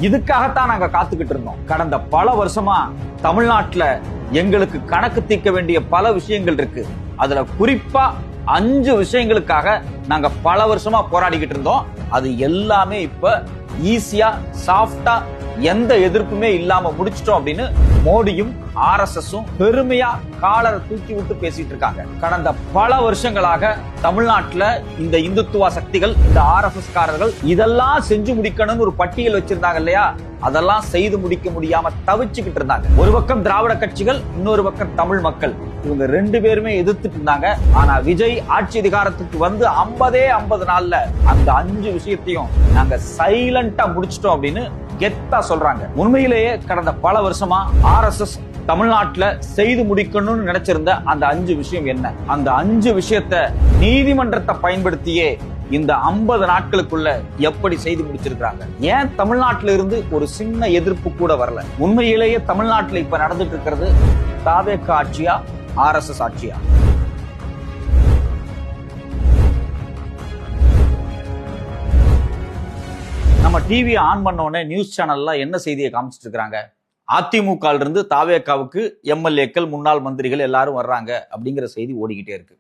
இதுக்காகத்தான் நாங்க காத்துக்கிட்டு இருந்தோம். கடந்த பல வருஷமா தமிழ்நாட்டுல எங்களுக்கு கணக்கு தீர்க்க வேண்டிய பல விஷயங்கள் இருக்கு. அதுல குறிப்பா 5 விஷயங்களுக்காக நாங்க பல வருஷமா போராடிக்கிட்டு இருந்தோம். அது எல்லாமே இப்ப ஈஸியா சாஃப்டா எந்த எதிர்ப்புமே இல்லாம முடிச்சிட்டோம் அப்படின்னு மோடியும் RSSும் பெருமையா காலரை தூக்கி விட்டு பேசிட்டு இருக்காங்க. கடந்த பல வருஷங்களாக தமிழ்நாட்டுல இந்த இந்துத்துவ சக்திகள், இந்த RSS காரர்கள் இதெல்லாம் செஞ்சு முடிக்கணும்னு ஒரு பட்டியல் வச்சிருந்தாங்க இல்லையா, அதெல்லாம் செய்து முடிக்க முடியாம தவிச்சுக்கிட்டு இருந்தாங்க. ஒரு பக்கம் திராவிட கட்சிகள், இன்னொரு பக்கம் தமிழ் மக்கள், இவங்க 2 பேருமே எதிர்த்துட்டு இருந்தாங்க. ஆனா விஜய் ஆட்சி அதிகாரத்துக்கு வந்து 50 நாள்ல அந்த 5 விஷயத்தையும் நாங்க சைலண்டா முடிச்சிட்டோம் அப்படின்னு கெத்தா சொல்றாங்க. உண்மையிலேயே கடந்த பல வருஷமா RSS தமிழ்நாட்டுல செய்து முடிக்கணும்னு நினைச்சிருந்த அந்த 5 விஷயம் என்ன? அந்த 5 விஷயத்தை நீதிமன்றத்தை பயன்படுத்தியே இந்த 50 நாட்களுக்குள்ள எப்படி செய்து முடிச்சிருக்காங்க? ஏன் தமிழ்நாட்டில இருந்து ஒரு சின்ன எதிர்ப்பு கூட வரல? உண்மையிலேயே தமிழ்நாட்டுல இப்ப நடந்துட்டு இருக்கிறது தாவேக ஆட்சியா, RSS ஆட்சியா? நம்ம டிவியை ஆன் பண்ண உடனே நியூஸ் சேனல்ல என்ன செய்தியை காமிச்சிட்டு இருக்காங்க? அதிமுக இருந்து தாவேகாவுக்கு MLAக்கள், முன்னாள் மந்திரிகள் எல்லாரும் வர்றாங்க அப்படிங்கிற செய்தி ஓடிக்கிட்டே இருக்கு.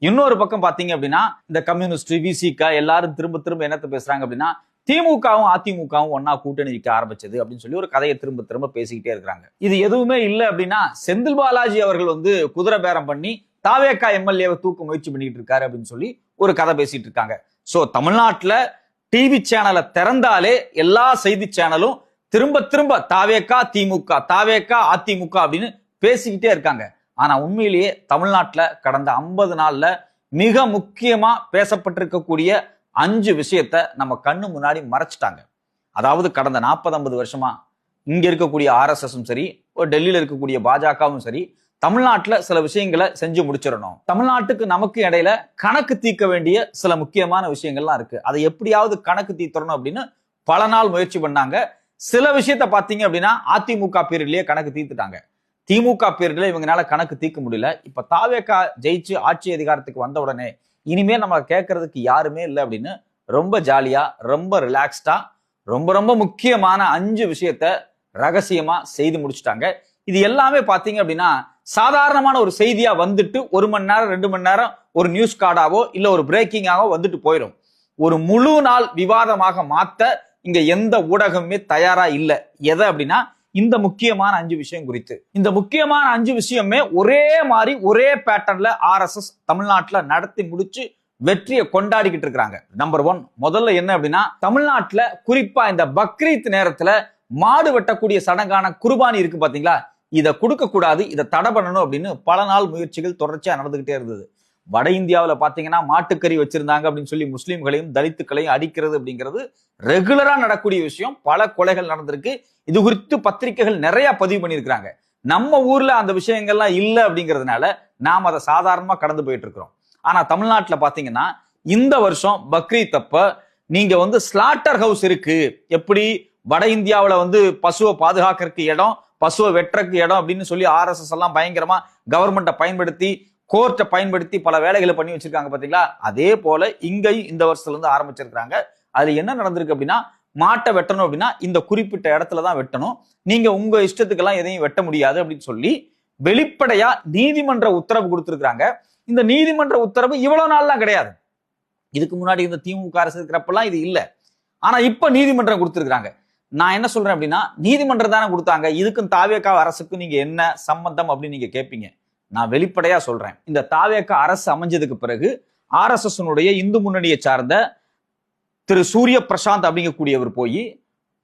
இன்னொரு பக்கம் பாத்தீங்க அப்படின்னா இந்த கம்யூனிஸ்ட், VCK எல்லாரும் திரும்ப திரும்ப என்னத்தை பேசுறாங்க அப்படின்னா திமுகவும் அதிமுகவும் ஒன்னா கூட்டணி வைக்க ஆரம்பிச்சது அப்படின்னு சொல்லி ஒரு கதையை திரும்ப திரும்ப பேசிக்கிட்டே இருக்கிறாங்க. இது எதுவுமே இல்லை அப்படின்னா செந்தில் பாலாஜி அவர்கள் வந்து குதிரை பேரம் பண்ணி தாவேகா MLAவை தூக்க முயற்சி பண்ணிட்டு இருக்காரு அப்படின்னு சொல்லி ஒரு கதை பேசிட்டு இருக்காங்க. சோ தமிழ்நாட்டுல டிவி சேனலை திறந்தாலே எல்லா செய்தி சேனலும் திரும்ப திரும்ப தாவேகா திமுக, தாவேகா அதிமுக அப்படின்னு பேசிக்கிட்டே இருக்காங்க. ஆனா உண்மையிலேயே தமிழ்நாட்டுல கடந்த 50 நாள்ல மிக முக்கியமா பேசப்பட்டிருக்கக்கூடிய 5 விஷயத்த நம்ம கண்ணு முன்னாடி மறைச்சிட்டாங்க. அதாவது கடந்த 40-50 வருஷமா இங்க இருக்கக்கூடிய RSSும் சரி, டெல்லியில இருக்கக்கூடிய பாஜகவும் சரி, தமிழ்நாட்டுல சில விஷயங்களை செஞ்சு முடிச்சிடணும். தமிழ்நாட்டுக்கு நமக்கு இடையில கணக்கு தீர்க்க வேண்டிய சில முக்கியமான விஷயங்கள்லாம் இருக்கு. அதை எப்படியாவது கணக்கு தீர்த்தரணும் அப்படின்னு பல நாள் முயற்சி பண்ணாங்க. சில விஷயத்த பாத்தீங்க அப்படின்னா அதிமுக பீரியட்லயே கணக்கு தீர்த்துட்டாங்க. திமுக பீரியட்ல இவங்களால கணக்கு தீர்க்க முடியல. இப்ப தாவேகா ஜெயிச்சு ஆட்சி அதிகாரத்துக்கு வந்த உடனே இனிமே நம்ம கேட்கறதுக்கு யாருமே இல்லை அப்படின்னு ரொம்ப ஜாலியா, ரொம்ப ரிலாக்ஸ்டா, ரொம்ப ரொம்ப முக்கியமான 5 விஷயத்த ரகசியமா செய்து முடிச்சுட்டாங்க. இது எல்லாமே பாத்தீங்க அப்படின்னா சாதாரணமான ஒரு செய்தியா வந்துட்டு 1 மணி நேரம் 2 மணி நேரம் ஒரு நியூஸ் கார்டாவோ இல்ல ஒரு பிரேக்கிங்காவோ வந்துட்டு போயிடும். ஒரு முழு நாள் விவாதமாக மாத்த இங்க எந்த ஊடகமே தயாரா இல்ல. எதை அப்படின்னா இந்த முக்கியமான 5 விஷயம் குறித்து. இந்த முக்கியமான 5 விஷயமே ஒரே மாதிரி ஒரே பேட்டர்ன்ல RSS தமிழ்நாட்டுல நடத்தி முடிச்சு வெற்றியை கொண்டாடிக்கிட்டு இருக்காங்க. நம்பர் 1 முதல்ல என்ன அப்படின்னா தமிழ்நாட்டுல குறிப்பா இந்த பக்ரீத் நேரத்துல மாடு வெட்டக்கூடிய சடங்கான குர்பானி இருக்கு பாத்தீங்களா, இதை கொடுக்க கூடாது, இதை தடை பண்ணணும் அப்படின்னு பல நாள் முயற்சிகள் தொடர்ச்சியா நடந்துகிட்டே இருந்தது. வட இந்தியாவில் பாத்தீங்கன்னா மாட்டுக்கறி வச்சிருந்தாங்க அப்படின்னு சொல்லி முஸ்லீம்களையும் தலித்துக்களையும் அடிக்கிறது அப்படிங்கிறது ரெகுலரா நடக்கூடிய விஷயம். பல கொலைகள் நடந்திருக்கு. இது குறித்து பத்திரிகைகள் நிறைய பதிவு பண்ணியிருக்கிறாங்க. நம்ம ஊர்ல அந்த விஷயங்கள்லாம் இல்லை அப்படிங்கிறதுனால நாம் அதை சாதாரணமா கடந்து போயிட்டு இருக்கிறோம். ஆனா தமிழ்நாட்டுல பாத்தீங்கன்னா இந்த வருஷம் பக்ரீத் அப்ப நீங்க வந்து ஸ்லாட்டர் ஹவுஸ் இருக்கு. எப்படி வட இந்தியாவில வந்து பசுவை பாதுகாக்கிறதுக்கு இடம், பசுவை வெட்டுறதுக்கு இடம் அப்படின்னு சொல்லி RSS எல்லாம் பயங்கரமா கவர்மெண்ட்டை பயன்படுத்தி, கோர்ட்டை பயன்படுத்தி பல வேலைகளை பண்ணி வச்சிருக்காங்க பாத்தீங்களா, அதே போல இங்கேயும் இந்த வருஷத்துல இருந்து ஆரம்பிச்சிருக்காங்க. அதுல என்ன நடந்திருக்கு அப்படின்னா மாட்டை வெட்டணும் அப்படின்னா இந்த குறிப்பிட்ட இடத்துலதான் வெட்டணும், நீங்க உங்க இஷ்டத்துக்கெல்லாம் எதையும் வெட்ட முடியாது அப்படின்னு சொல்லி வெளிப்படையா நீதிமன்ற உத்தரவு கொடுத்திருக்காங்க. இந்த நீதிமன்ற உத்தரவு இவ்வளவு நாள்லாம் கிடையாது. இதுக்கு முன்னாடி இந்த திமுக அரசு இருக்கிறப்பெல்லாம் இது இல்லை. ஆனா இப்ப நீதிமன்றம் கொடுத்திருக்காங்க. நான் என்ன சொல்றேன் அப்படின்னா நீதிமன்றம் தானே கொடுத்தாங்க, இதுக்கும் தாவேகா அரசுக்கும் நீங்க என்ன சம்பந்தம் அப்படின்னு நீங்க கேட்பீங்க. நான் வெளிப்படையா சொல்றேன், இந்த தாவேகா அரசு அமைஞ்சதுக்கு பிறகு RSS இந்து முன்னணியை சார்ந்த திரு சூரிய பிரசாந்த் அப்படிங்கக்கூடியவர் போய்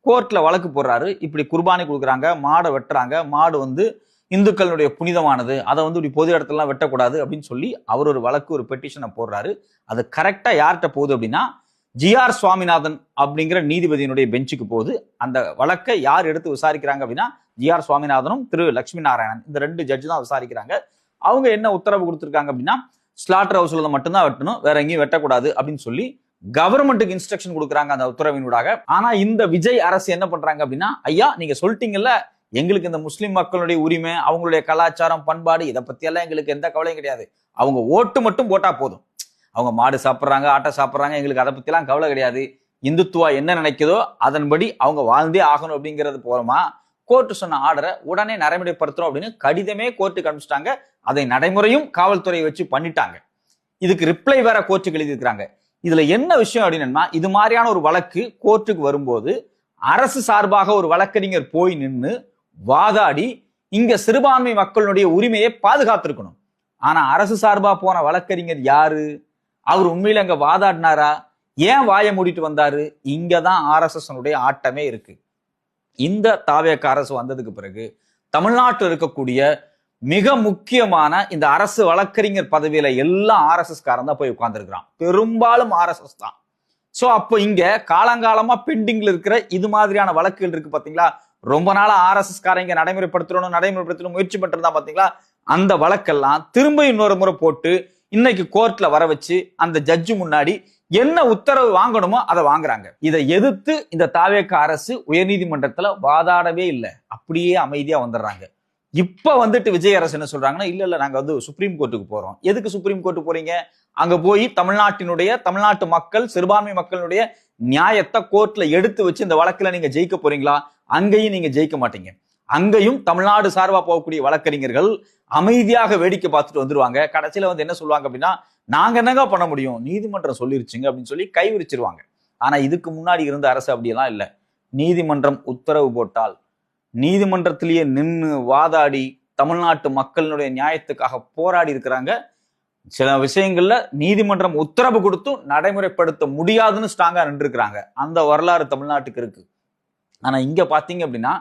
கோர்ட்ல வழக்கு போடுறாரு. இப்படி குர்பானி கொடுக்குறாங்க, மாடை வெட்டுறாங்க, மாடு வந்து இந்துக்களுடைய புனிதமானது, அதை வந்து இப்படி பொது இடத்துலலாம் வெட்டக்கூடாது அப்படின்னு சொல்லி அவர் ஒரு வழக்கு, ஒரு பெட்டிஷனை போடுறாரு. அது கரெக்டா யார்கிட்ட போகுது அப்படின்னா GR சுவாமிநாதன் அப்படிங்கிற நீதிபதியினுடைய பெஞ்சுக்கு போகுது. அந்த வழக்கை யார் எடுத்து விசாரிக்கிறாங்க அப்படின்னா GR சுவாமிநாதனும் திரு லட்சுமி நாராயணன், இந்த 2 ஜட்ஜு தான் விசாரிக்கிறாங்க. அவங்க என்ன உத்தரவு கொடுத்திருக்காங்க அப்படின்னா ஸ்லாட்டர் ஹவுஸ்ல மட்டும்தான் வெட்டணும், வேற எங்கேயும் வெட்டக்கூடாது அப்படின்னு சொல்லி கவர்மெண்ட்டுக்கு இன்ஸ்ட்ரக்ஷன் கொடுக்குறாங்க அந்த உத்தரவினூடாக. ஆனா இந்த விஜய் அரசு என்ன பண்றாங்க அப்படின்னா, ஐயா நீங்க சொல்லிட்டீங்கல்ல, எங்களுக்கு இந்த முஸ்லிம் மக்களுடைய உரிமை, அவங்களுடைய கலாச்சாரம், பண்பாடு, இதை பத்தி எல்லாம் எங்களுக்கு எந்த கவலையும் கிடையாது, அவங்க ஓட்டு மட்டும் போட்டா போதும், அவங்க மாடு சாப்பிட்றாங்க, ஆட்டை சாப்பிட்றாங்க, எங்களுக்கு அதை பத்தி எல்லாம் கவலை கிடையாது, இந்துத்துவா என்ன நினைக்குதோ அதன்படி அவங்க வாழ்ந்தே ஆகணும் அப்படிங்கிறது போறோமா, கோர்ட்டு சொன்ன ஆர்டரை உடனே நடைமுறைப்படுத்துறோம் அப்படின்னு கடிதமே கோர்ட்டுக்கு அனுப்பிச்சிட்டாங்க. அதை நடைமுறையும் காவல்துறையை வச்சு பண்ணிட்டாங்க. இதுக்கு ரிப்ளை வேற கோர்ட்டுக்கு எழுதியிருக்கிறாங்க. இதுல என்ன விஷயம் அப்படின்னா, இது மாதிரியான ஒரு வழக்கு கோர்ட்டுக்கு வரும்போது அரசு சார்பாக ஒரு வழக்கறிஞர் போய் நின்று வாதாடி இங்க சிறுபான்மை மக்களுடைய உரிமையை பாதுகாத்திருக்கணும். ஆனா அரசு சார்பா போன வழக்கறிஞர் யாரு? அவர் உண்மையில அங்க வாதாடினாரா? ஏன் வாயை மூடிட்டு வந்தாரு? இங்கதான் RSS ஆட்டமே இருக்கு. இந்த தாவேக அரசு வந்ததுக்கு பிறகு தமிழ்நாட்டில் இருக்கக்கூடிய மிக முக்கியமான இந்த அரசு வழக்கறிஞர் பதவியில எல்லாம் RSS காரன் தான் போய் உட்கார்ந்துருக்கிறான். பெரும்பாலும் RSS தான். சோ அப்போ இங்க காலங்காலமா பெண்டிங்ல இருக்கிற இது மாதிரியான வழக்குகள் இருக்கு பாத்தீங்களா, ரொம்ப நாளா RSS காரங்க நடைமுறைப்படுத்தணும் முயற்சி பண்றதா பாத்தீங்களா, அந்த வழக்கெல்லாம் திரும்ப இன்னொரு முறை போட்டு இன்னைக்கு கோர்ட்ல வர வச்சு அந்த ஜட்ஜு முன்னாடி என்ன உத்தரவு வாங்கணுமோ அதை வாங்குறாங்க. இதை எதிர்த்து இந்த தாவேக அரசு உயர்நீதிமன்றத்துல வாதாடவே இல்லை, அப்படியே அமைதியா வந்துடுறாங்க. இப்ப வந்துட்டு விஜய் அரசு என்ன சொல்றாங்கன்னா, இல்ல நாங்க சுப்ரீம் கோர்ட்டுக்கு போறோம். எதுக்கு சுப்ரீம் கோர்ட்டு போறீங்க? அங்க போய் தமிழ்நாட்டு மக்கள் சிறுபான்மை மக்களுடைய நியாயத்தை கோர்ட்ல எடுத்து வச்சு இந்த வழக்குல நீங்க ஜெயிக்க போறீங்களா? அங்கேயும் நீங்க ஜெயிக்க மாட்டீங்க. அங்கேயும் தமிழ்நாடு சார்பா போகக்கூடிய வழக்கறிஞர்கள் அமைதியாக வேடிக்கை பார்த்துட்டு வந்துருவாங்க. கடைசியில என்ன சொல்லுவாங்க அப்படின்னா, நாங்க என்னங்க பண்ண முடியும், நீதிமன்றம் சொல்லிருச்சுங்க அப்படின்னு சொல்லி கைவிரிச்சிருவாங்க. ஆனா இதுக்கு முன்னாடி இருந்த அரசு அப்படியெல்லாம் இல்ல. நீதிமன்றம் உத்தரவு போட்டால் நீதிமன்றத்திலேயே நின்று வாதாடி தமிழ்நாட்டு மக்களுடைய நியாயத்துக்காக போராடி இருக்கிறாங்க. சில விஷயங்கள்ல நீதிமன்றம் உத்தரவு கொடுத்தும் நடைமுறைப்படுத்த முடியாதுன்னு ஸ்ட்ராங்கா நின்று இருக்கிறாங்க. அந்த வரலாறு தமிழ்நாட்டுக்கு இருக்கு. ஆனா இங்க பாத்தீங்க அப்படின்னா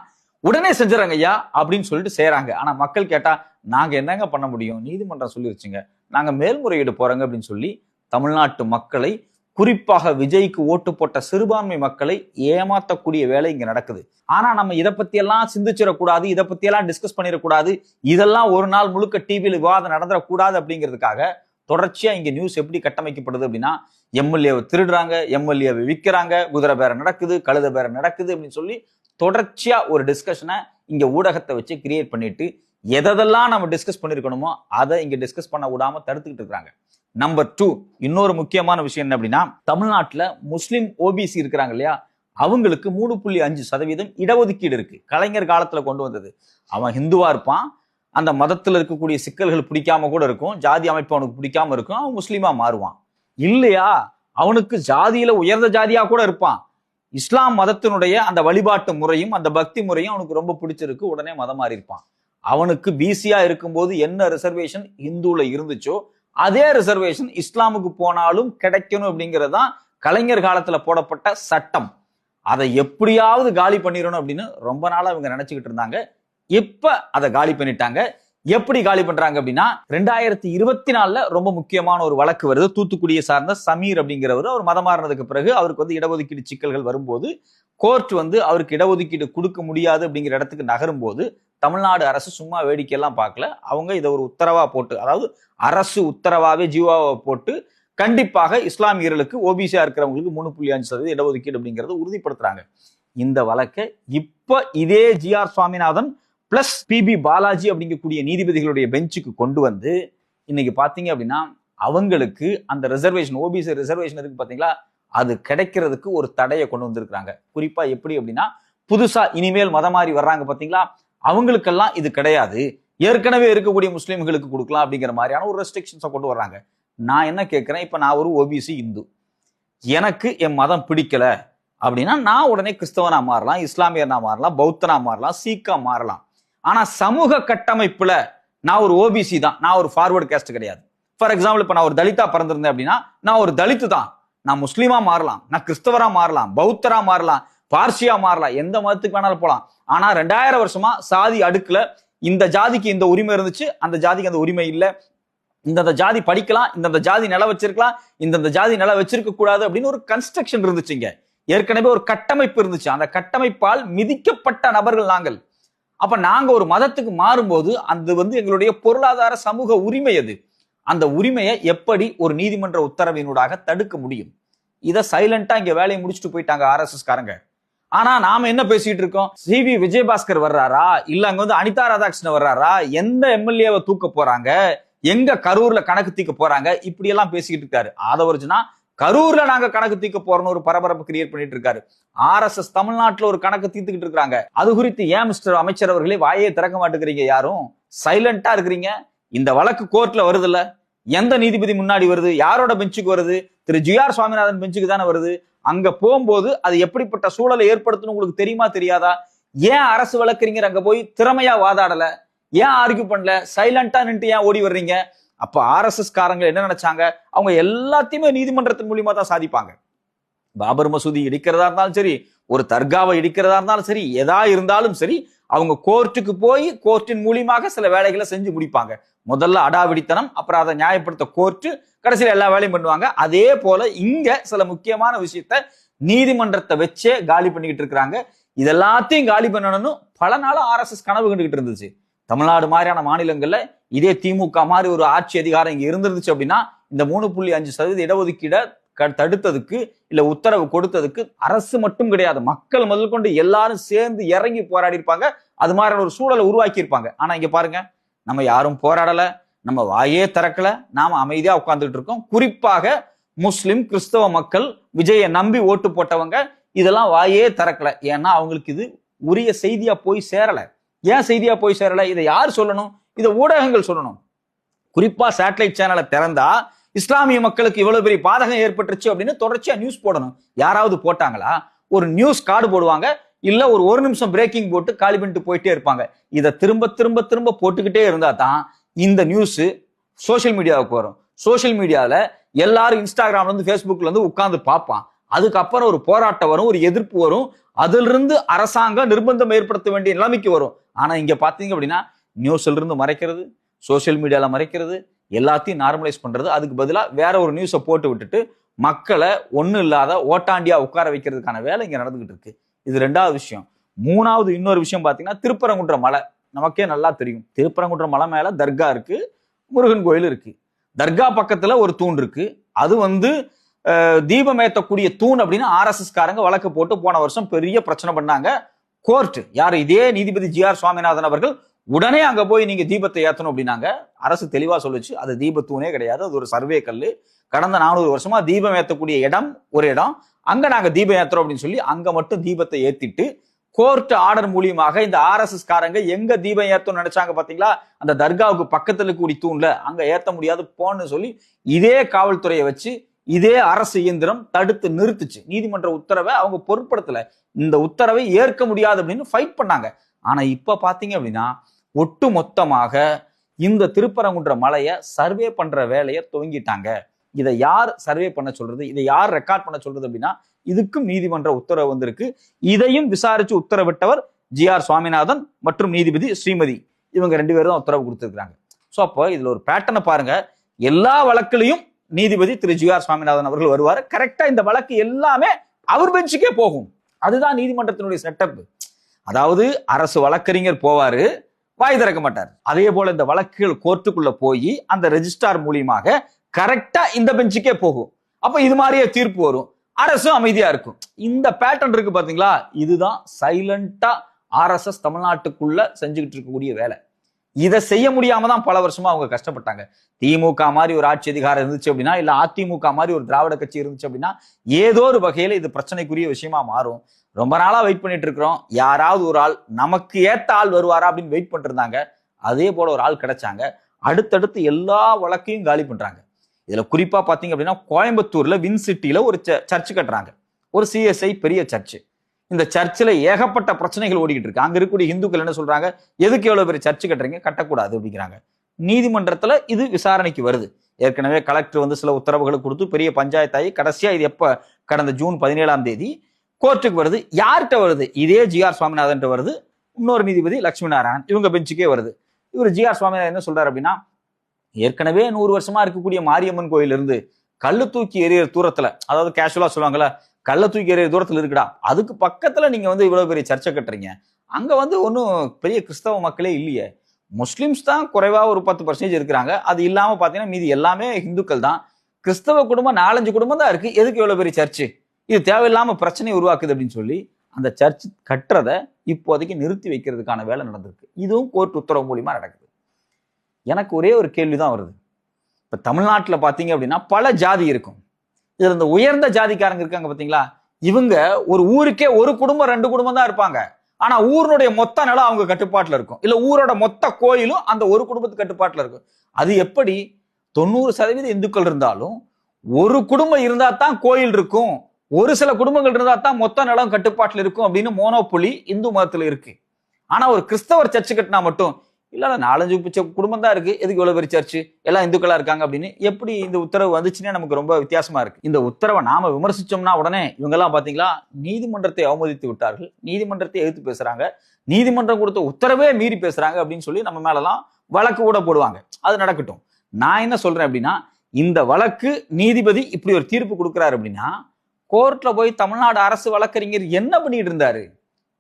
உடனே செஞ்சுறாங்க ஐயா அப்படின்னு சொல்லிட்டு செய்யறாங்க. ஆனா மக்கள் கேட்டா நாங்க என்னங்க பண்ண முடியும், நீதிமன்றம் சொல்லிருச்சுங்க, நாங்க மேல்முறையீடு போறோங்க அப்படின்னு சொல்லி தமிழ்நாட்டு மக்களை, குறிப்பாக விஜய்க்கு ஓட்டு போட்ட சிறுபான்மை மக்களை ஏமாத்தக்கூடிய வேலை இங்க நடக்குது. ஆனா நம்ம இதை பத்தி எல்லாம் சிந்திச்சிடக்கூடாது, இதை பத்தி எல்லாம் டிஸ்கஸ் பண்ணிடக்கூடாது, இதெல்லாம் ஒரு நாள் முழுக்க டிவியில் விவாதம் நடந்துடக்கூடாது அப்படிங்கிறதுக்காக தொடர்ச்சியா இங்க நியூஸ் எப்படி கட்டமைக்கப்படுது அப்படின்னா, எம்எல்ஏவை திருடுறாங்க, எம்எல்ஏவை விற்கிறாங்க, குதிரை பேர நடக்குது, கழுத பேர நடக்குது அப்படின்னு சொல்லி தொடர்ச்சியா ஒரு டிஸ்கஷனை இங்க ஊடகத்தை வச்சு கிரியேட் பண்ணிட்டு எதெல்லாம் நம்ம டிஸ்கஸ் பண்ணிருக்கணுமோ அதை இங்க டிஸ்கஸ் பண்ண விடாம தடுத்துக்கிட்டு இருக்காங்க. நம்பர் 2, இன்னொரு முக்கியமான விஷயம் என்ன அப்படின்னா, தமிழ்நாட்டுல முஸ்லிம் OBC இருக்கிறாங்க இல்லையா, அவங்களுக்கு 3.5% இடஒதுக்கீடு இருக்கு. கலைஞர் காலத்துல கொண்டு வந்தது. அவன் ஹிந்துவா இருப்பான், அந்த மதத்துல இருக்கக்கூடிய சிக்கல்கள் பிடிக்காம கூட இருக்கும், ஜாதி அமைப்பு அவனுக்கு பிடிக்காம இருக்கும், அவன் முஸ்லீமா மாறுவான். இல்லையா, அவனுக்கு ஜாதியில உயர்ந்த ஜாதியா கூட இருப்பான், இஸ்லாம் மதத்தினுடைய அந்த வழிபாட்டு முறையும் அந்த பக்தி முறையும் அவனுக்கு ரொம்ப பிடிச்சிருக்கு, உடனே மதம் மாறி இருப்பான். அவனுக்கு பிசியா இருக்கும்போது என்ன ரிசர்வேஷன் இந்துல இருந்துச்சோ அதே ரிசர்வேஷன் இஸ்லாமுக்கு போனாலும் கிடைக்கணும் அப்படிங்கறதுதான் கலைஞர் காலத்துல போடப்பட்ட சட்டம். அதை எப்படியாவது காலி பண்ணிடணும் அப்படின்னு ரொம்ப நாளா அவங்க நினைச்சுக்கிட்டு இருந்தாங்க. இப்ப அதை காலி பண்ணிட்டாங்க. எப்படி காலி பண்றாங்க அப்படின்னா, 2024 ரொம்ப முக்கியமான ஒரு வழக்கு வருது. தூத்துக்குடியை சார்ந்த சமீர் அப்படிங்கிறவர் அவர் மதம் மாறினதுக்கு பிறகு அவருக்கு இடஒதுக்கீடு சிக்கல்கள் வரும்போது கோர்ட் அவருக்கு இடஒதுக்கீடு கொடுக்க முடியாது அப்படிங்கிற இடத்துக்கு நகரும் போது தமிழ்நாடு அரசு சும்மா வேடிக்கையெல்லாம் பார்க்கல. அவங்க இதை ஒரு உத்தரவா போட்டு, அதாவது அரசு உத்தரவாவே ஜீவாவை போட்டு கண்டிப்பாக இஸ்லாமியர்களுக்கு OBC-யா இருக்கிறவங்களுக்கு 3.5% இடஒதுக்கீடு அப்படிங்கறத உறுதிப்படுத்துறாங்க. இந்த வழக்கை இப்ப இதே GR Swaminathan plus PB Balaji அப்படிங்கக்கூடிய நீதிபதிகளுடைய பெஞ்சுக்கு கொண்டு வந்து இன்னைக்கு பாத்தீங்க அப்படின்னா அவங்களுக்கு அந்த ரிசர்வேஷன், OBC ரிசர்வேஷன் இருக்கு பாத்தீங்களா, அது கிடைக்கிறதுக்கு ஒரு தடையை கொண்டு வந்திருக்காங்க. குறிப்பா எப்படி அப்படின்னா, புதுசா இனிமேல் மதம் மாறி வர்றாங்க பாத்தீங்களா, அவங்களுக்கெல்லாம் இது கிடையாது, ஏற்கனவே இருக்கக்கூடிய முஸ்லிம்களுக்கு கொடுக்கலாம் அப்படிங்கிற மாதிரியான ஒரு ரெஸ்ட்ரிக்ஷன்ஸை கொண்டு வர்றாங்க. நான் என்ன கேட்கிறேன், இப்ப நான் ஒரு OBC இந்து, எனக்கு என் மதம் பிடிக்கல அப்படின்னா நான் உடனே கிறிஸ்தவனா மாறலாம், இஸ்லாமியனா மாறலாம், பௌத்தனா மாறலாம், சீக்கா மாறலாம். ஆனா சமூக கட்டமைப்புல நான் ஒரு OBC தான், நான் ஒரு ஃபார்வர்டு கேஸ்ட் கிடையாது. ஃபார் எக்ஸாம்பிள், இப்ப நான் ஒரு தலிதா பிறந்திருந்தேன் அப்படின்னா நான் ஒரு தலித்து தான், நான் முஸ்லீமா மாறலாம், நான் கிறிஸ்தவரா மாறலாம், பௌத்தரா மாறலாம், பார்சியா மாறலாம், எந்த மதத்துக்கு வேணாலும் போலாம். ஆனா 2000 வருஷமா சாதி அடுக்குல இந்த ஜாதிக்கு இந்த உரிமை இருந்துச்சு, அந்த ஜாதிக்கு அந்த உரிமை இல்லை, இந்த ஜாதி படிக்கலாம், இந்த ஜாதி நில வச்சிருக்கலாம், இந்த ஜாதி நில வச்சிருக்க கூடாது அப்படின்னு ஒரு கன்ஸ்ட்ரக்ஷன் இருந்துச்சுங்க. ஏற்கனவே ஒரு கட்டமைப்பு இருந்துச்சு. அந்த கட்டமைப்பால் மிதிக்கப்பட்ட நபர்கள் நாங்கள். அப்ப நாங்க ஒரு மதத்துக்கு மாறும்போது அது எங்களுடைய பொருளாதார சமூக உரிமை. அது அந்த உரிமையை எப்படி ஒரு நீதிமன்ற உத்தரவினூடாக தடுக்க முடியும்? இதை சைலண்டா இங்க வேலையை முடிச்சுட்டு போயிட்டாங்க RSS காரங்க. ஆனா நாம என்ன பேசிட்டு இருக்கோம், CV விஜயபாஸ்கர் வர்றாரா, இல்ல அங்க அனிதா ராதாகிருஷ்ணன் வர்றாரா, எந்த MLA-வை தூக்க போறாங்க, எங்க கரூர்ல கணக்கு தீக்க போறாங்க, இப்படி எல்லாம் பேசிக்கிட்டு இருக்காரு. ஆதவர்ஜுனா கரூர்ல நாங்க கணக்கு தீர்க்க போறோம்னு ஒரு பரபரப்பு கிரியேட் பண்ணிட்டு இருக்காரு. RSS தமிழ்நாட்டுல ஒரு கணக்கு தீர்த்துக்கிட்டு இருக்காங்க. அது குறித்து ஏன் மிஸ்டர் அமைச்சர் அவர்களே வாயே திறக்க மாட்டேங்கிறீங்க? யாரும் சைலண்டா இருக்கிறீங்க. இந்த வழக்கு கோர்ட்ல வருதுல்ல, எந்த நீதிபதி முன்னாடி வருது? யாரோட பெஞ்சுக்கு வருது? திரு GR சுவாமிநாதன் பெஞ்சுக்கு தானே வருது. அங்க போகும்போது அது எப்படிப்பட்ட சூழலை ஏற்படுத்தணும் உங்களுக்கு தெரியுமா தெரியாதா? ஏன் அரசு வழக்கறிஞர் அங்க போய் திறமையா வாதாடல? ஏன் ஆர்கியூ பண்ணல? சைலண்டா நின்று ஏன் ஓடி வர்றீங்க? அப்ப RSS காரங்க என்ன நினைச்சாங்க? அவங்க எல்லாத்தையுமே நீதிமன்றத்தின் மூலியமா தான் சாதிப்பாங்க. பாபர் மசூதி இடிக்கிறதா இருந்தாலும் சரி, ஒரு தர்காவை இடிக்கிறதா இருந்தாலும் சரி, எதா இருந்தாலும் சரி, அவங்க கோர்ட்டுக்கு போய் கோர்ட்டின் மூலியமாக சில வேலைகளை செஞ்சு முடிப்பாங்க. முதல்ல அடாவிடித்தனம், அப்புறம் அதை நியாயப்படுத்த கோர்ட்டு, கடைசியில் எல்லா வேலையும் பண்ணுவாங்க. அதே போல இங்க சில முக்கியமான விஷயத்த நீதிமன்றத்தை வச்சே காலி பண்ணிக்கிட்டு இருக்கிறாங்க. இதெல்லாத்தையும் காலி பண்ணணும்னு பல நாளா RSS கனவு கண்டுகிட்டு இருந்துச்சு. தமிழ்நாடு மாதிரியான மாநிலங்கள்ல இதே திமுக மாதிரி ஒரு ஆட்சி அதிகாரம் இங்க இருந்துருச்சு அப்படின்னா இந்த 3.5% இடஒதுக்கீட தடுத்ததுக்கு இல்ல உத்தரவு கொடுத்ததுக்கு அரசு மட்டும் கிடையாது, மக்கள் முதல் கொண்டு எல்லாரும் சேர்ந்து இறங்கி போராடி இருப்பாங்க. அது மாதிரியான ஒரு சூழலை உருவாக்கி இருப்பாங்க. ஆனா இங்க பாருங்க, நம்ம யாரும் போராடல, நம்ம வாயே திறக்கல, நாம அமைதியா உட்கார்ந்துட்டு இருக்கோம். குறிப்பாக முஸ்லிம் கிறிஸ்தவ மக்கள், விஜயை நம்பி ஓட்டு போட்டவங்க இதெல்லாம் வாயே திறக்கல. ஏன்னா அவங்களுக்கு இது உரிய செய்தியா போய் சேரல. ஏன் செய்தியா போய் சேரல? இதை யார் சொல்லணும்? இதை ஊடகங்கள் சொல்லணும். குறிப்பா சேட்டலைட் சேனலை திறந்தா இஸ்லாமிய மக்களுக்கு இவ்வளவு பெரிய பாதகம் ஏற்பட்டுருச்சு அப்படின்னு தொடர்ச்சியா நியூஸ் போடணும். யாராவது போட்டாங்களா? ஒரு நியூஸ் கார்டு போடுவாங்க, இல்ல ஒரு நிமிஷம் பிரேக்கிங் போட்டு காலி பண்ணிட்டு போயிட்டே இருப்பாங்க. இதை திரும்ப திரும்ப திரும்ப போட்டுக்கிட்டே இருந்தா தான் இந்த நியூஸ் சோசியல் மீடியாவுக்கு வரும். சோசியல் மீடியால எல்லாரும் இன்ஸ்டாகிராம்ல இருந்து பேஸ்புக்ல இருந்து உட்கார்ந்து பார்ப்பான். அதுக்கப்புறம் ஒரு போராட்டம் வரும், ஒரு எதிர்ப்பு வரும். அதுல இருந்து அரசாங்கம் நிர்பந்தம் ஏற்படுத்த வேண்டிய நிலைமைக்கு வரும். ஆனா இங்க பாத்தீங்க அப்படின்னா நியூஸ்ல இருந்து மறைக்கிறது, சோசியல் மீடியால மறைக்கிறது, எல்லாத்தையும் நார்மலைஸ் பண்றது. அதுக்கு பதிலா வேற ஒரு நியூஸை போட்டு விட்டுட்டு மக்களை ஒன்னும் இல்லாத ஓட்டாண்டியா உட்கார வைக்கிறதுக்கான வேலை இங்க நடந்துகிட்டு இருக்கு. இது ரெண்டாவது விஷயம். மூணாவது இன்னொரு விஷயம் பாத்தீங்கன்னா திருப்பரங்குன்ற மலை. நமக்கே நல்லா தெரியும், திருப்பரங்குன்ற மலை மேல தர்கா இருக்கு, முருகன் கோயில் இருக்கு. தர்கா பக்கத்துல ஒரு தூண் இருக்கு. அது தீபம் ஏற்றக்கூடிய தூண் அப்படின்னு RSS காரங்க வழக்கு போட்டு போன வருஷம் பெரிய பிரச்சனை பண்ணாங்க. கோர்ட் யாரு? இதே நீதிபதி GR சுவாமிநாதன் அவர்கள் உடனே அங்க போய் நீங்க தீபத்தை ஏத்தணும் அப்படின்னாங்க. அரசு தெளிவா சொல்லுச்சு, அது தீபத்தூணே கிடையாது, அது ஒரு சர்வே கல்லு. கடந்த 400 வருஷமா தீபம் ஏற்றக்கூடிய இடம் ஒரு இடம், அங்க நாங்க தீபம் ஏத்துறோம் அப்படின்னு சொல்லி அங்க மட்டும் தீபத்தை ஏத்திட்டு கோர்ட் ஆர்டர் மூலியமாக இந்த RSS காரங்க எங்க தீபம் ஏத்தணும்னு நினைச்சாங்க பாத்தீங்களா? அந்த தர்காவுக்கு பக்கத்துல கூடிய தூண்ல அங்க ஏத்த முடியாது போன்னு சொல்லி இதே காவல்துறையை வச்சு இதே அரசு இயந்திரம் தடுத்து நிறுத்துச்சு. நீதிமன்ற உத்தரவை அவங்க பொருட்படுத்தல. இந்த உத்தரவை ஏற்க முடியாது அப்படின்னு ஃபைட் பண்ணாங்க. ஆனா இப்ப பாத்தீங்க அப்படின்னா ஒட்டு மொத்தமாக இந்த திருப்பரங்குன்ற மலையை சர்வே பண்ற வேலையை துவங்கிட்டாங்க. இதை யார் சர்வே பண்ண சொல்றது? இதை யார் ரெக்கார்ட் பண்ண சொல்றது அப்படின்னா இதுக்கும் நீதிமன்ற உத்தரவு வந்திருக்கு. இதையும் விசாரிச்சு உத்தரவிட்டவர் GR சுவாமிநாதன் மற்றும் நீதிபதி ஸ்ரீமதி. இவங்க 2 பேரும் தான் உத்தரவு கொடுத்திருக்காங்க. சோ அப்போ இதுல ஒரு பேட்டர்னை பாருங்க. எல்லா வழக்குலையும் நீதிபதி திரு GR சுவாமிநாதன் அவர்கள் வருவாரு. கரெக்டா இந்த வழக்கு எல்லாமே அவர் பெஞ்சுக்கே போகும். அதுதான் நீதிமன்றத்தினுடைய செட்டப். அதாவது அரசு வழக்கறிஞர் போவாரு, வாய் திறக்க மாட்டார். அதே போல இந்த வழக்குகள் கோர்ட்டுக்குள்ள போய் அந்த ரெஜிஸ்டார் மூலியமாக கரெக்டா இந்த பெஞ்சுக்கே போகும். அப்ப இது மாதிரியே தீர்ப்பு வரும், அரசும் அமைதியா இருக்கும். இந்த பேட்டர்ன் இருக்கு பாத்தீங்களா? இதுதான் சைலண்டா RSS தமிழ்நாட்டுக்குள்ள செஞ்சுக்கிட்டு இருக்கக்கூடிய வேலை. இதை செய்ய முடியாம தான் பல வருஷமா அவங்க கஷ்டப்பட்டாங்க. திமுக மாதிரி ஒரு ஆட்சி அதிகாரம் இருந்துச்சு அப்படின்னா, இல்ல அதிமுக மாதிரி ஒரு திராவிட கட்சி இருந்துச்சு அப்படின்னா ஏதோ ஒரு வகையில இது பிரச்சனைக்குரிய விஷயமா மாறும். ரொம்ப நாளா வெயிட் பண்ணிட்டு இருக்கிறோம். யாராவது ஒரு ஆள் நமக்கு ஏத்த ஆள் வருவாரா அப்படின்னு வெயிட் பண்ணிட்டு இருந்தாங்க. அதே போல ஒரு ஆள் கிடைச்சாங்க. அடுத்தடுத்து எல்லா வழக்கையும் காலி பண்றாங்க. இதுல குறிப்பா பாத்தீங்க அப்படின்னா கோயம்புத்தூர்ல வின்சிட்டியில ஒரு சர்ச் கட்டுறாங்க, ஒரு CSI பெரிய சர்ச். இந்த சர்ச்சில் ஏகப்பட்ட பிரச்சனைகள் ஓடிக்கிட்டு இருக்கு. அங்க இருக்கக்கூடிய இந்துக்கள் என்ன சொல்றாங்க? எதுக்கு எவ்வளவு பெரிய சர்ச் கட்டுறீங்க? கட்டக்கூடாது அப்படிங்கிறாங்க. நீதிமன்றத்துல இது விசாரணைக்கு வருது. ஏற்கனவே கலெக்டர் சில உத்தரவுகளை கொடுத்து பெரிய பஞ்சாயத்தாயி கடைசியா இது எப்ப கடந்த ஜூன் 17ஆம் தேதி கோர்ட்டுக்கு வருது. யார்கிட்ட வருது? இதே GR சுவாமிநாதன் வருது. இன்னொரு நீதிபதி லட்சுமி நாராயணன், இவங்க பெஞ்சுக்கே வருது. இவர் GR சுவாமிநாதன் என்ன சொல்றாரு அப்படின்னா, ஏற்கனவே 100 வருஷமா இருக்கக்கூடிய மாரியம்மன் கோயில் இருந்து கல்லு தூக்கி எறிகிற தூரத்துல, அதாவது கேஷுவலா சொல்லுவாங்கல்ல, கல்ல தூக்கி எறிகிற தூரத்துல இருக்குடா, அதுக்கு பக்கத்துல நீங்க இவ்வளவு பெரிய சர்ச்சை கட்டுறீங்க. அங்க ஒன்னும் பெரிய கிறிஸ்தவ மக்களே இல்லையே, முஸ்லிம்ஸ் தான் குறைவா ஒரு 10% இருக்கிறாங்க. அது இல்லாம பாத்தீங்கன்னா மீதி எல்லாமே இந்துக்கள் தான். கிறிஸ்தவ குடும்பம் 4-5 குடும்பம் தான் இருக்கு. எதுக்கு எவ்வளவு பெரிய சர்ச்சு? இது தேவையில்லாம பிரச்சனை உருவாக்குது அப்படின்னு சொல்லி அந்த சர்ச் கட்டுறதை இப்போதைக்கு நிறுத்தி வைக்கிறதுக்கான வேலை நடந்திருக்கு. இதுவும் கோர்ட் உத்தரவு மூலியமா நடக்குது. எனக்கு ஒரே ஒரு கேள்விதான் வருது. இப்ப தமிழ்நாட்டுல பாத்தீங்க அப்படின்னா பல ஜாதி இருக்கும். இதுல இந்த உயர்ந்த ஜாதிக்காரங்க இருக்காங்க பாத்தீங்களா, இவங்க ஒரு ஊருக்கே ஒரு குடும்பம் 2 குடும்பம் தான் இருப்பாங்க. ஆனா ஊருடைய மொத்த நிலம் அவங்க கட்டுப்பாட்டுல இருக்கும். இல்ல ஊரோட மொத்த கோயிலும் அந்த ஒரு குடும்பத்து கட்டுப்பாட்டுல இருக்கும். அது எப்படி 90% இந்துக்கள் இருந்தாலும் ஒரு குடும்பம் இருந்தா தான் கோயில் இருக்கும், ஒரு சில குடும்பங்கள் இருந்தா தான் மொத்த நிலம் கட்டுப்பாட்டுல இருக்கும் அப்படின்னு மோனோபொலி இந்து மதத்துல இருக்கு. ஆனா ஒரு கிறிஸ்தவர் சர்ச்சு கட்டினா மட்டும் இல்ல 4-5 குடும்பம் தான் இருக்கு, எதுக்கு இவ்வளவு பெரிய சர்ச்சு, எல்லாம் இந்துக்களா இருக்காங்க அப்படின்னு எப்படி இந்த உத்தரவு வந்துச்சுன்னே நமக்கு ரொம்ப வித்தியாசமா இருக்கு. இந்த உத்தரவை நாம விமர்சிச்சோம்னா உடனே இவங்க எல்லாம் பாத்தீங்களா நீதிமன்றத்தை அவமதித்து விட்டார்கள், நீதிமன்றத்தை எதிர்த்து பேசுறாங்க, நீதிமன்றம் கொடுத்த உத்தரவே மீறி பேசுறாங்க அப்படின்னு சொல்லி நம்ம மேலலாம் வழக்கு கூட போடுவாங்க. அது நடக்கட்டும். நான் என்ன சொல்றேன் அப்படின்னா, இந்த வழக்கு நீதிபதி இப்படி ஒரு தீர்ப்பு கொடுக்கிறாரு அப்படின்னா கோர்ட்ல போய் தமிழ்நாடு அரசு வழக்கறிஞர் என்ன பண்ணிட்டு இருந்தாரு?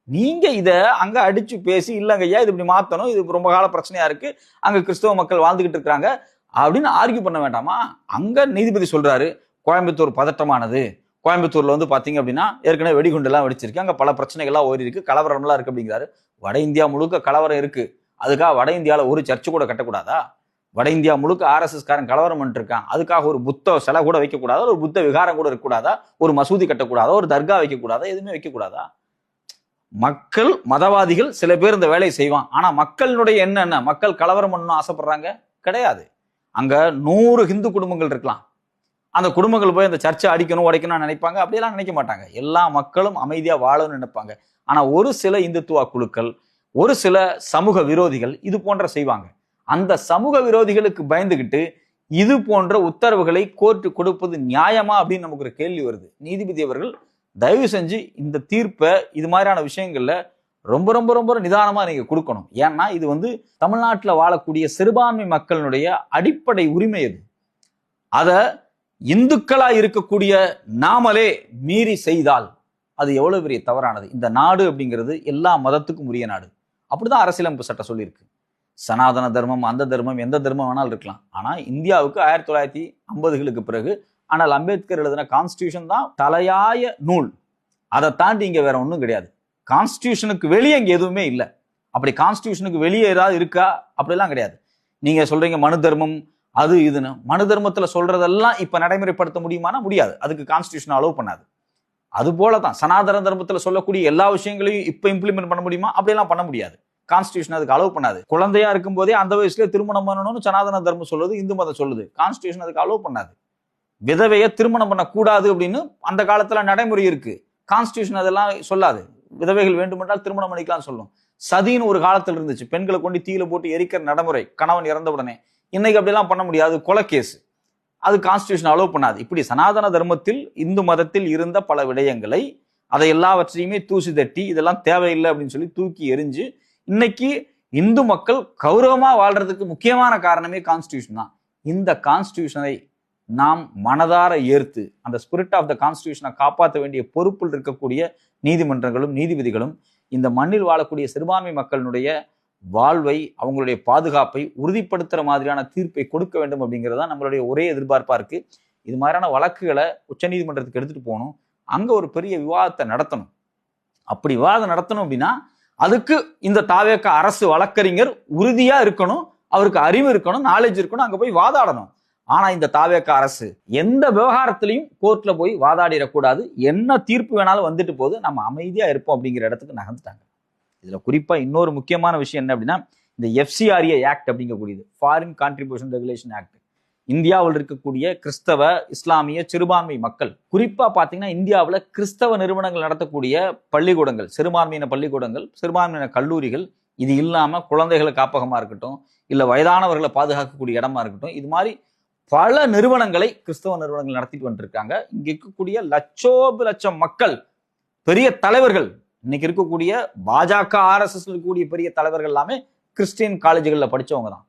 நீங்க இத அங்க அடிச்சு பேசி இல்லங்க ஐயா இது இப்படி மாத்தணும், இது ரொம்ப கால பிரச்சனையா இருக்கு, அங்க கிறிஸ்தவ மக்கள் வாழ்ந்துகிட்டு இருக்காங்க அப்படின்னு ஆர்கியூ பண்ண வேண்டாமா? அங்க நீதிபதி சொல்றாரு கோயம்புத்தூர் பதட்டமானது, கோயம்புத்தூர்ல வந்து பாத்தீங்க அப்படின்னா ஏற்கனவே வெடிகுண்டு எல்லாம் வெடிச்சிருக்கு, அங்க பல பிரச்சனைகள்லாம் ஓடி இருக்கு, கலவரம் எல்லாம் இருக்கு அப்படிங்கிறாரு. வட இந்தியா முழுக்க கலவரம் இருக்கு, அதுக்காக வட இந்தியால ஒரு சர்ச்சு கூட கட்டக்கூடாதா? வட இந்தியா முழுக்க RSS காரன் கலவரம் பண்ணிட்டு இருக்கான், அதுக்காக ஒரு புத்த சிலை கூட வைக்க கூடாதா, ஒரு புத்த விகாரம் கூட இருக்கக்கூடாதா, ஒரு மசூதி கட்டக்கூடாதா, ஒரு தர்கா வைக்க கூடாதா, எதுவுமே வைக்க கூடாதா? மக்கள் மதவாதிகள் சில பேர் இந்த வேலையை செய்வான். ஆனா மக்களுடைய என்ன மக்கள் கலவரம் பண்ணணும் ஆசைப்படுறாங்க கிடையாது. அங்க 100 ஹிந்து குடும்பங்கள் இருக்கலாம், அந்த குடும்பங்கள் போய் அந்த சர்ச்சை அடிக்கணும் உடைக்கணும்னு நினைப்பாங்க? அப்படியெல்லாம் நினைக்க மாட்டாங்க. எல்லா மக்களும் அமைதியா வாழணும்னு நினைப்பாங்க. ஆனா ஒரு சில இந்துத்துவ குழுக்கள், ஒரு சில சமூக விரோதிகள் இது போன்ற செய்வாங்க. அந்த சமூக விரோதிகளுக்கு பயந்துகிட்டு இது போன்ற உத்தரவுகளை கோர்ட்டு கொடுப்பது நியாயமா அப்படின்னு நமக்கு ஒரு கேள்வி வருது. நீதிபதி அவர்கள் தயவு செஞ்சு இந்த தீர்ப்பை இது மாதிரியான விஷயங்கள்ல ரொம்ப ரொம்ப ரொம்ப நிதானமா நீங்க கொடுக்கணும். ஏன்னா இது வந்து தமிழ்நாட்டில் வாழக்கூடிய சிறுபான்மை மக்களுடைய அடிப்படை உரிமை. அது அத இந்துக்களா இருக்கக்கூடிய நாமளே மீறி செய்தால் அது எவ்வளவு பெரிய தவறானது. இந்த நாடு அப்படிங்கிறது எல்லா மதத்துக்கும் உரிய நாடு. அப்படிதான் அரசியலமைப்பு சட்டம் சொல்லியிருக்கு. சனாதன தர்மம், அந்த தர்மம், எந்த தர்மம் வேணாலும் இருக்கலாம். ஆனா இந்தியாவுக்கு 1950களுக்கு பிறகு ஆனால் அம்பேத்கர் எழுதின கான்ஸ்டியூஷன் தான் தலையாய நூல். அதை தாண்டி இங்க வேற ஒன்றும் கிடையாது. கான்ஸ்டியூஷனுக்கு வெளியே இங்க எதுவுமே இல்லை. அப்படி கான்ஸ்டியூஷனுக்கு வெளியே ஏதாவது இருக்கா? அப்படிலாம் கிடையாது. நீங்க சொல்றீங்க மனு தர்மம் அது இதுன்னு, மனு தர்மத்துல சொல்றதெல்லாம் இப்ப நடைமுறைப்படுத்த முடியுமானா முடியாது, அதுக்கு கான்ஸ்டியூஷன் அலோவ் பண்ணாது. அது போலதான் சனாதன தர்மத்துல சொல்லக்கூடிய எல்லா விஷயங்களையும் இப்ப இம்ப்ளிமெண்ட் பண்ண முடியுமா? அப்படியெல்லாம் பண்ண முடியாது. கான்ஸ்டியூஷன் அதுக்கு அலோவ் பண்ணாது. குழந்தையா இருக்கும் போதே அந்த வயசுல திருமணம் பண்ணணும்னு சனாதன தர்மம் சொல்லுது, இந்து மதம் சொல்லுது. கான்ஸ்டியூஷன் அதுக்கு அலோவ் பண்ணாது. விதவையை திருமணம் பண்ணக்கூடாது அப்படின்னு அந்த காலத்துல நடைமுறை இருக்கு. கான்ஸ்டியூஷன் அதெல்லாம் சொல்லாது. விதவைகள் வேண்டுமென்றால் திருமணம் பண்ணிக்கலாம் சொல்லும். சதின்னு ஒரு காலத்தில் இருந்துச்சு, பெண்களை கொண்டு தீயில போட்டு எரிக்கிற நடைமுறை கணவன் இறந்த உடனே. இன்னைக்கு அப்படிலாம் பண்ண முடியாது, கொலை கேஸ். அது கான்ஸ்டியூஷன் அலோவ் பண்ணாது. இப்படி சனாதன தர்மத்தில் இந்து மதத்தில் இருந்த பல விடயங்களை அதை எல்லாவற்றையுமே தூசி தட்டி இதெல்லாம் தேவையில்லை அப்படின்னு சொல்லி தூக்கி எரிஞ்சு இன்னைக்கு இந்து மக்கள் கௌரவமா வாழ்றதுக்கு முக்கியமான காரணமே கான்ஸ்டியூஷன் தான். இந்த கான்ஸ்டியூஷனை நாம் மனதார ஏற்று அந்த ஸ்பிரிட் ஆஃப் த கான்ஸ்டியூஷனை காப்பாற்ற வேண்டிய பொறுப்பில் இருக்கக்கூடிய நீதிமன்றங்களும் நீதிபதிகளும் இந்த மண்ணில் வாழக்கூடிய சிறுபான்மை மக்களுடைய வாழ்வை, அவங்களுடைய பாதுகாப்பை உறுதிப்படுத்துற மாதிரியான தீர்ப்பை கொடுக்க வேண்டும் அப்படிங்கிறது தான் நம்மளுடைய ஒரே எதிர்பார்ப்பா இருக்கு. இது மாதிரியான வழக்குகளை உச்சநீதிமன்றத்துக்கு எடுத்துட்டு போகணும், அங்க ஒரு பெரிய விவாதத்தை நடத்தணும். அப்படி விவாதம் நடத்தணும் அப்படின்னா அதுக்கு இந்த தாவேக அரசு வழக்கறிஞர் உறுதியா இருக்கணும், அவருக்கு அறிவு இருக்கணும், நாலேஜ் இருக்கணும், அங்க போய் வாதாடணும். ஆனா இந்த தாவேக அரசு எந்த விவகாரத்திலையும் கோர்ட்ல போய் வாதாடிடக்கூடாது, என்ன தீர்ப்பு வேணாலும் வந்துட்டு போது, நம்ம அமைதியா இருப்போம் அப்படிங்கிற இடத்துக்கு நகர்ந்துட்டாங்க. இதுல குறிப்பா இன்னொரு முக்கியமான விஷயம் என்ன அப்படின்னா, இந்த FCRA ஆக்ட் அப்படிங்கக்கூடியது, ஃபாரின் கான்ட்ரிபியூஷன் ரெகுலேஷன் ஆக்ட், இந்தியாவில் இருக்கக்கூடிய கிறிஸ்தவ இஸ்லாமிய சிறுபான்மை மக்கள், குறிப்பா பாத்தீங்கன்னா இந்தியாவில் கிறிஸ்தவ நிறுவனங்கள் நடத்தக்கூடிய பள்ளிக்கூடங்கள், சிறுபான்மையின பள்ளிக்கூடங்கள், சிறுபான்மையின கல்லூரிகள், இது இல்லாம குழந்தைகளை காப்பகமா இருக்கட்டும், இல்ல வயதானவர்களை பாதுகாக்கக்கூடிய இடமா இருக்கட்டும், இது மாதிரி பல நிறுவனங்களை கிறிஸ்தவ நிறுவனங்கள் நடத்திட்டு வந்துருக்காங்க. இங்க இருக்கக்கூடிய லட்சம் மக்கள், பெரிய தலைவர்கள், இன்னைக்கு இருக்கக்கூடிய பாஜக RSS இருக்கக்கூடிய பெரிய தலைவர்கள் எல்லாமே கிறிஸ்டியன் காலேஜுகளில் படிச்சவங்க தான்.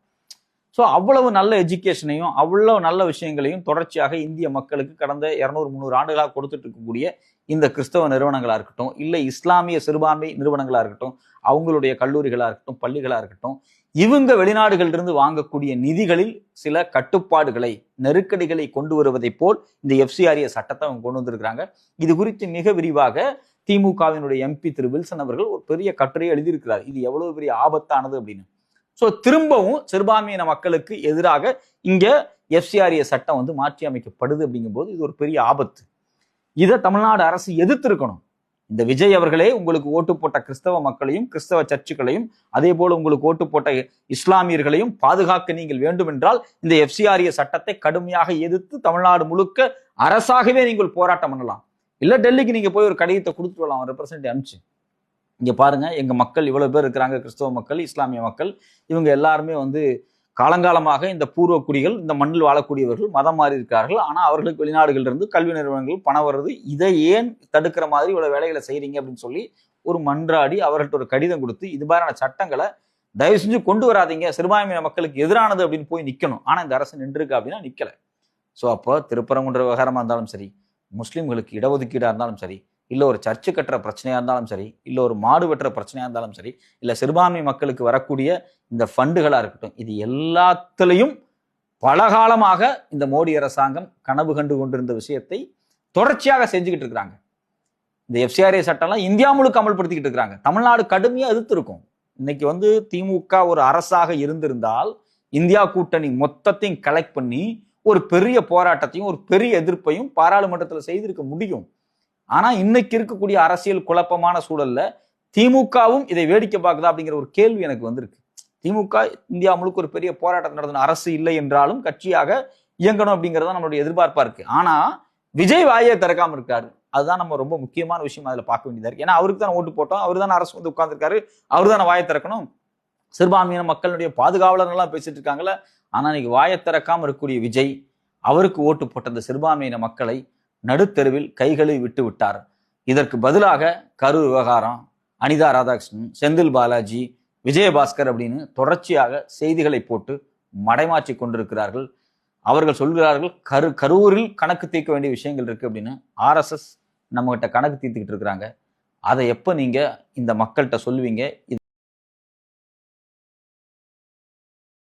ஸோ அவ்வளவு நல்ல எஜுகேஷனையும் அவ்வளவு நல்ல விஷயங்களையும் தொடர்ச்சியாக இந்திய மக்களுக்கு கடந்த 200-300 ஆண்டுகளாக கொடுத்துட்டு இருக்கக்கூடிய இந்த கிறிஸ்தவ நிறுவனங்களா இருக்கட்டும், இல்லை இஸ்லாமிய சிறுபான்மை நிறுவனங்களா இருக்கட்டும், அவங்களுடைய கல்லூரிகளா இருக்கட்டும், பள்ளிகளா இருக்கட்டும், இவங்க வெளிநாடுகளிலிருந்து வாங்கக்கூடிய நிதிகளில் சில கட்டுப்பாடுகளை, நெருக்கடிகளை கொண்டு வருவதை போல் இந்த FCRA சட்டத்தை அவங்க கொண்டு வந்திருக்கிறாங்க. இது குறித்து மிக விரிவாக திமுகவினுடைய MP திரு வில்சன் அவர்கள் ஒரு பெரிய கட்டுரையை எழுதியிருக்கிறார், இது எவ்வளவு பெரிய ஆபத்தானது அப்படின்னு. ஸோ திரும்பவும் சிறுபான்மையின மக்களுக்கு எதிராக இங்க எஃப்சிஆர்ஏ சட்டம் வந்து மாற்றி அமைக்கப்படுது அப்படிங்கும்போது இது ஒரு பெரிய ஆபத்து. இதை தமிழ்நாடு அரசு எதிர்த்திருக்கணும். இந்த விஜய் அவர்களே உங்களுக்கு ஓட்டு போட்ட கிறிஸ்தவ மக்களையும் கிறிஸ்தவ சர்ச்சுகளையும் அதே போல உங்களுக்கு ஓட்டு போட்ட இஸ்லாமியர்களையும் பாதுகாக்க நீங்கள் வேண்டும் என்றால் இந்த எஃப்சிஆர்ஏ சட்டத்தை கடுமையாக எதிர்த்து தமிழ்நாடு முழுக்க அரசாகவே நீங்கள் போராட்டம் பண்ணலாம். இல்ல டெல்லிக்கு நீங்க போய் ஒரு கடிதத்தை கொடுத்துட்டு வரலாம், ரெப்ரசன்டேட்டிவ் அனுப்பிச்சு. இங்க பாருங்க, எங்க மக்கள் இவ்வளவு பேர் இருக்கிறாங்க, கிறிஸ்தவ மக்கள், இஸ்லாமிய மக்கள், இவங்க எல்லாருமே வந்து காலங்காலமாக இந்த பூர்வ குடிகள், இந்த மண்ணில் வாழக்கூடியவர்கள் மதம் மாறி இருக்கிறார்கள். ஆனா அவர்களுக்கு வெளிநாடுகள் இருந்து கல்வி நிறுவனங்கள் பணம் வருது, இதை ஏன் தடுக்கிற மாதிரி இவ்வளவு வேலைகளை செய்றீங்க அப்படின்னு சொல்லி ஒரு மன்றாடி அவர்கள்ட்ட ஒரு கடிதம் கொடுத்து இது மாதிரியான சட்டங்களை தயவு செஞ்சு கொண்டு வராதீங்க, சிறுபான்மையின மக்களுக்கு எதிரானது அப்படின்னு போய் நிக்கணும். ஆனா இந்த அரசு நின்றுருக்கு அப்படின்னா நிக்கல. ஸோ அப்போ திருப்பரங்குன்ற விவகாரமா இருந்தாலும் சரி, முஸ்லீம்களுக்கு இடஒதுக்கீடா இருந்தாலும் சரி, இல்லை ஒரு சர்ச்சு கட்டுற பிரச்சனையா இருந்தாலும் சரி, இல்லை ஒரு மாடு வெட்டுற பிரச்சனையா இருந்தாலும் சரி, இல்லை சிறுபான்மை மக்களுக்கு வரக்கூடிய இந்த ஃபண்டுகளா இருக்கட்டும், இது எல்லாத்திலையும் பலகாலமாக இந்த மோடி அரசாங்கம் கனவு கண்டு கொண்டிருந்த விஷயத்தை தொடர்ச்சியாக செஞ்சுக்கிட்டு இருக்கிறாங்க. இந்த எஃப்சிஆர்ஏ சட்டம்லாம் இந்தியா முழுக்க அமல்படுத்திக்கிட்டு இருக்கிறாங்க. தமிழ்நாடு கடுமையாக எதிர்த்து இருக்கும். இன்னைக்கு வந்து திமுக ஒரு அரசாக இருந்திருந்தால் இந்தியா கூட்டணி மொத்தத்தையும் கலெக்ட் பண்ணி ஒரு பெரிய போராட்டத்தையும் ஒரு பெரிய எதிர்ப்பையும் பாராளுமன்றத்தில் செய்திருக்க முடியும். ஆனா இன்னைக்கு இருக்கக்கூடிய அரசியல் குழப்பமான சூழல்ல திமுகவும் இதை வேடிக்கை பார்க்குதா அப்படிங்கிற ஒரு கேள்வி எனக்கு வந்திருக்கு. திமுக இந்தியா முழுக்க ஒரு பெரிய போராட்டம் நடத்தின அரசு இல்லை என்றாலும் கட்சியாக இயங்கணும் அப்படிங்கிறது நம்மளுடைய எதிர்பார்ப்பா இருக்கு. ஆனா விஜய் வாயை திறக்காம இருக்காரு. அதுதான் நம்ம ரொம்ப முக்கியமான விஷயம் அதுல பார்க்க வேண்டியதா இருக்கு. ஏன்னா அவருக்கு தான் ஓட்டு போட்டோம், அவர் தானே அரசு வந்து உட்கார்ந்துருக்காரு, அவர் தானே வாயை திறக்கணும். சிறுபான்மையின மக்களுடைய பாதுகாவலர்கள்லாம் பேசிட்டு இருக்காங்கல்ல. ஆனா இன்னைக்கு வாயை திறக்காம இருக்கக்கூடிய விஜய் அவருக்கு ஓட்டு போட்ட அந்த சிறுபான்மையின மக்களை நடுத்தெருவில் கைகளை விட்டு விட்டார். இதற்கு பதிலாக கரூர் விவகாரம், அனிதா ராதாகிருஷ்ணன், செந்தில் பாலாஜி, விஜயபாஸ்கர் அப்படின்னு தொடர்ச்சியாக செய்திகளை போட்டு மடைமாற்றி கொண்டிருக்கிறார்கள். அவர்கள் சொல்கிறார்கள் கரூரில் கணக்கு தீர்க்க வேண்டிய விஷயங்கள் இருக்கு அப்படின்னு. RSS நம்ம கிட்ட கணக்கு தீர்த்துக்கிட்டு இருக்கிறாங்க. அதை எப்ப நீங்க இந்த மக்கள்கிட்ட சொல்லுவீங்க?